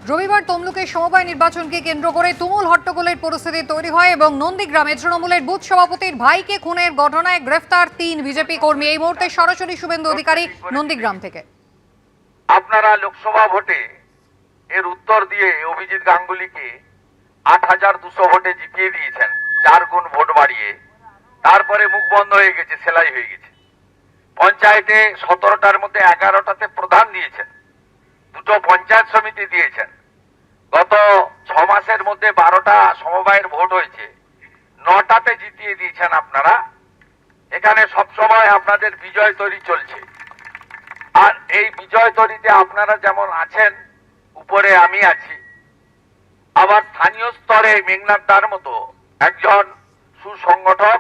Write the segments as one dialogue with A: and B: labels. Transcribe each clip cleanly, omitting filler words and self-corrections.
A: রবিবার তমলুকের সমবায় নির্বাচনকে কেন্দ্র করে তুমুল হট্টগোলের পরিস্থিতি তৈরি হয় এবং নন্দীগ্রামে তৃণমূলের বুথ সভাপতির ভাইকে খুনের ঘটনায় গ্রেফতার 3 বিজেপি কর্মী। এই মুহূর্তে সরাসরি শুভেন্দু অধিকারী নন্দীগ্রাম থেকে।
B: আপনারা লোকসভা ভোটে এর উত্তর দিয়ে অভিজিৎ গাঙ্গুলিকে ৮,২০০ ভোটে জিতিয়ে দিয়েছেন, 4 গুণ ভোট বাড়িয়ে। তারপরে মুখ বন্ধ হয়ে গেছে, সেলাই হয়ে গেছে। পঞ্চায়েতে 17টার মধ্যে 11টাতে প্রধান দিয়েছেন, 2টো পঞ্চায়েত সমিতি দিয়েছেন। গত 6 মাসের মধ্যে 12টা সমবায়ের ভোট হয়েছে, 9টাতে জিতিয়ে দিয়েছেন আপনারা। এখানে সবসময় আপনাদের বিজয় তৈরি চলছে। আর এই বিজয় তৈরিতে আপনারা যেমন আছেন, উপরে আমি আছি, আবার স্থানীয় স্তরে মেঘনাথদার মতো একজন সুসংগঠক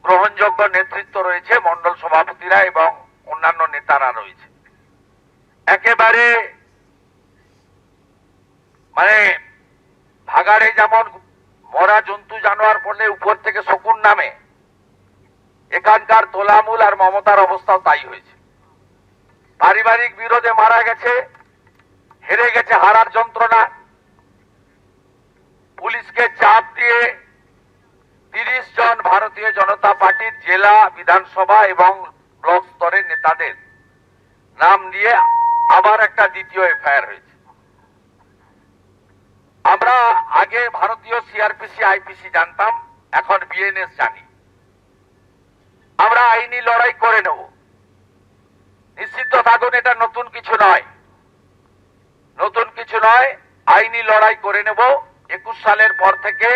B: গ্রহণযোগ্য নেতৃত্ব রয়েছে, মন্ডল সভাপতিরা এবং অন্যান্য নেতারা রয়েছে। একেবারে ভাগাড়ে যেমন মরা জন্তু জানোয়ার পড়লে উপর থেকে শকুন নামে, এখানকার তোলামূল আর মমতার অবস্থাও তাই হয়েছে। পারিবারিক বিরোধে মারা গেছে, হেরে গেছে, হারার যন্ত্রণা। পুলিশকে চাপ দিয়ে 30 জন ভারতীয় জনতা পার্টির জেলা, বিধানসভা এবং ব্লক স্তরের নেতাদের নাম দিয়ে আবার একটা দ্বিতীয় এফআইআর হয়েছে। আমরা আগে ভারতীয় সিআরপিসি, আইপিসি জানতাম, এখন বিএনএস জানি। আমরা আইনি লড়াই করে নেব, নিশ্চিত থাকুন। এটা নতুন কিছু নয়, নতুন কিছু নয়। আইনি লড়াই করে নেব। 21 সালের পর থেকে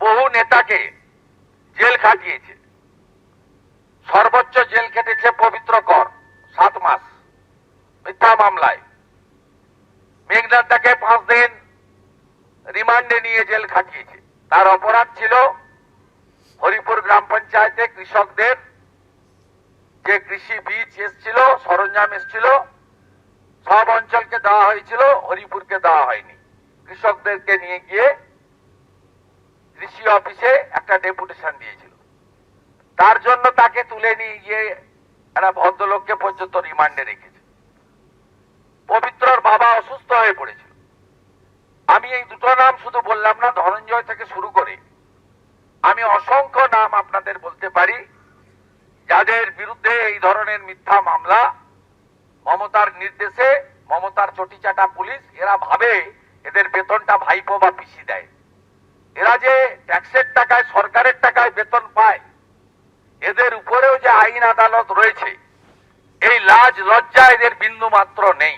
B: বহু নেতাকে জেল খাটিয়েছে। সর্বোচ্চ জেল খেটেছে পবিত্র কর, 7 মাস মিথ্যা মামলায়। মেঘনাথদাকে 5 দিন রিমান্ডে নিয়ে জেল খাটিয়েছে। তার অপরাধ ছিল হরিপুর গ্রাম পঞ্চায়েতে কৃষকদের যে কৃষি বীজ এসছিল, সরঞ্জাম এসছিল, সব অঞ্চলকে দেওয়া হয়েছিল, হরিপুরকে দেওয়া হয়নি। কৃষকদেরকে নিয়ে গিয়ে কৃষি অফিসে একটা ডেপুটেশন দিয়েছিল। তার জন্য তাকে তুলে নিয়ে গিয়ে একটা ভদ্রলোককে পর্যন্ত রিমান্ডে রেখেছে। পবিত্রর বাবা অসুস্থ হয়ে পড়েছিল। আমি এই 2টো নাম শুধু বললাম না, ধনঞ্জয় থেকে শুরু করে আমি অসংখ্য নাম আপনাদের বলতে পারি, যাদের বিরুদ্ধে এই ধরনের মিথ্যা মামলা। মমতার নির্দেশে, মমতার চটিচাটা পুলিশ, এরা ভাবে এদের বেতনটা ভাইপো বা পিসি দেয়। এরা যে ট্যাক্সের টাকায়, সরকারের টাকায় বেতন পায়, এদের উপরেও যে আইন আদালত রয়েছে, এই লাজ লজ্জা এদের বিন্দু মাত্র নেই।